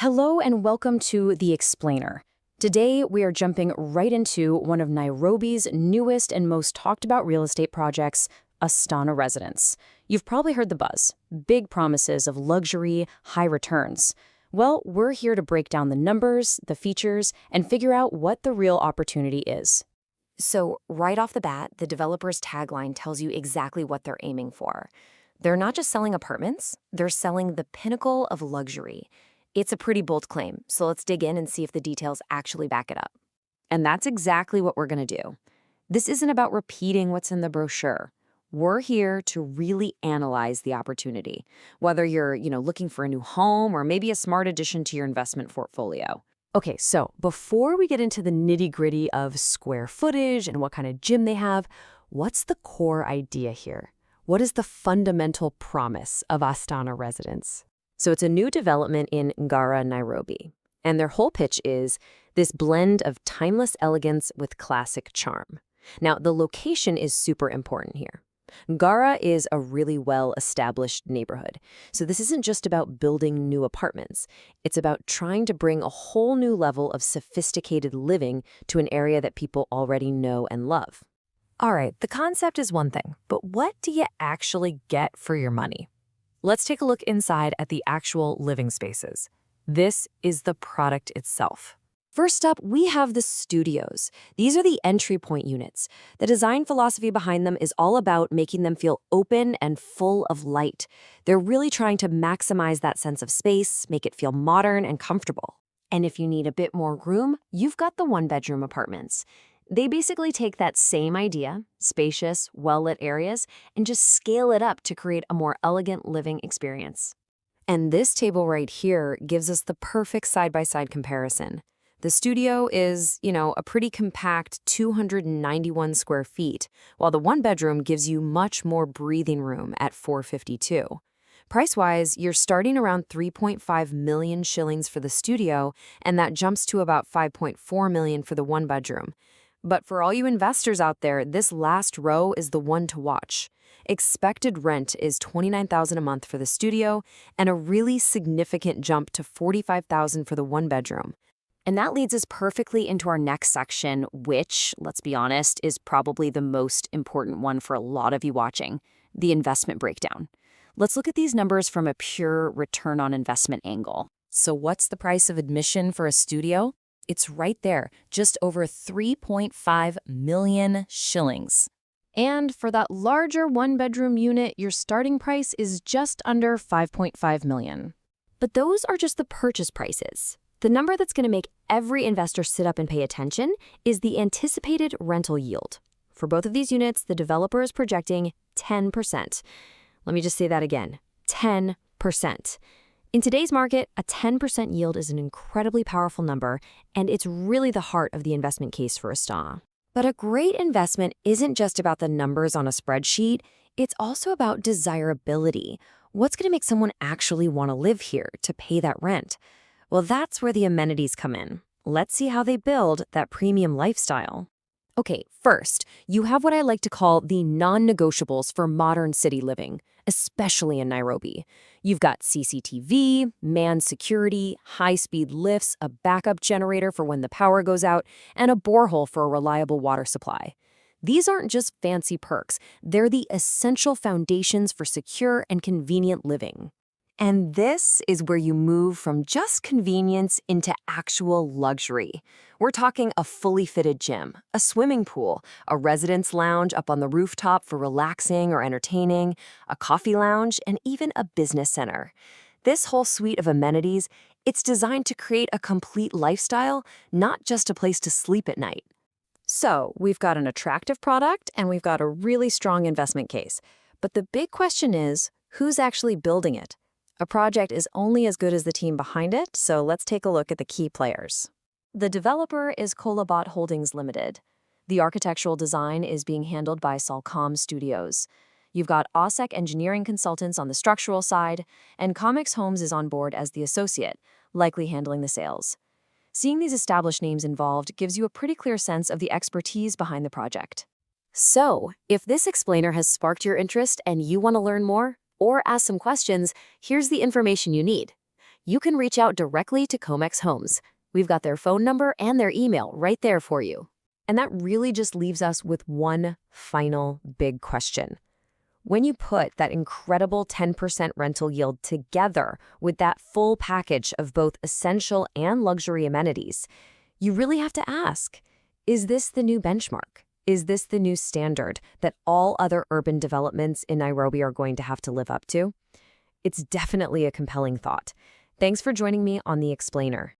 Hello and welcome to The Explainer. Today, we are jumping right into one of Nairobi's newest and most talked about real estate projects, Astana Residence. You've probably heard the buzz, big promises of luxury, high returns. Well, we're here to break down the numbers, the features, and figure out what the real opportunity is. So, right off the bat, the developer's tagline tells you exactly what they're aiming for. They're not just selling apartments, they're selling the pinnacle of luxury. It's a pretty bold claim, so let's dig in and see if the details actually back it up. And that's exactly what we're going to do. This isn't about repeating what's in the brochure. We're here to really analyze the opportunity, whether you're, looking for a new home or maybe a smart addition to your investment portfolio. Okay, so before we get into the nitty-gritty of square footage and what kind of gym they have, what's the core idea here? What is the fundamental promise of Astana Residence? So it's a new development in Ngara, Nairobi. And their whole pitch is this blend of timeless elegance with classic charm. Now, the location is super important here. Ngara is a really well-established neighborhood. So this isn't just about building new apartments. It's about trying to bring a whole new level of sophisticated living to an area that people already know and love. All right, the concept is one thing, but what do you actually get for your money? Let's take a look inside at the actual living spaces. This is the product itself. First up, we have the studios. These are the entry point units. The design philosophy behind them is all about making them feel open and full of light. They're really trying to maximize that sense of space, make it feel modern and comfortable. And if you need a bit more room, you've got the one-bedroom apartments. They basically take that same idea, spacious, well-lit areas, and just scale it up to create a more elegant living experience. And this table right here gives us the perfect side-by-side comparison. The studio is, a pretty compact 291 square feet, while the one-bedroom gives you much more breathing room at 452. Price-wise, you're starting around 3.5 million shillings for the studio, and that jumps to about 5.4 million for the one-bedroom. But for all you investors out there, this last row is the one to watch. Expected rent is $29,000 a month for the studio and a really significant jump to $45,000 for the one-bedroom. And that leads us perfectly into our next section, which, let's be honest, is probably the most important one for a lot of you watching, the investment breakdown. Let's look at these numbers from a pure return on investment angle. So what's the price of admission for a studio? It's right there, just over 3.5 million shillings. And for that larger one-bedroom unit, your starting price is just under 5.5 million. But those are just the purchase prices. The number that's going to make every investor sit up and pay attention is the anticipated rental yield. For both of these units, the developer is projecting 10%. Let me just say that again, 10%. In today's market, a 10% yield is an incredibly powerful number, and it's really the heart of the investment case for Astana. But a great investment isn't just about the numbers on a spreadsheet, it's also about desirability. What's going to make someone actually want to live here, to pay that rent? Well, that's where the amenities come in. Let's see how they build that premium lifestyle. Okay, first, you have what I like to call the non-negotiables for modern city living, especially in Nairobi. You've got CCTV, manned security, high-speed lifts, a backup generator for when the power goes out, and a borehole for a reliable water supply. These aren't just fancy perks, they're the essential foundations for secure and convenient living. And this is where you move from just convenience into actual luxury. We're talking a fully fitted gym, a swimming pool, a residence lounge up on the rooftop for relaxing or entertaining, a coffee lounge, and even a business center. This whole suite of amenities, it's designed to create a complete lifestyle, not just a place to sleep at night. So, we've got an attractive product and we've got a really strong investment case. But the big question is, who's actually building it? A project is only as good as the team behind it, so let's take a look at the key players. The developer is Colabot Holdings Limited. The architectural design is being handled by Solcom Studios. You've got OSEC engineering consultants on the structural side, and Comex Homes is on board as the associate, likely handling the sales. Seeing these established names involved gives you a pretty clear sense of the expertise behind the project. So, if this explainer has sparked your interest and you want to learn more, or ask some questions, here's the information you need. you can reach out directly to Comex Homes. We've got their phone number and their email right there for you. And that really just leaves us with one final big question. When you put that incredible 10% rental yield together with that full package of both essential and luxury amenities, you really have to ask, is this the new benchmark? Is this the new standard that all other urban developments in Nairobi are going to have to live up to? It's definitely a compelling thought. Thanks for joining me on The Explainer.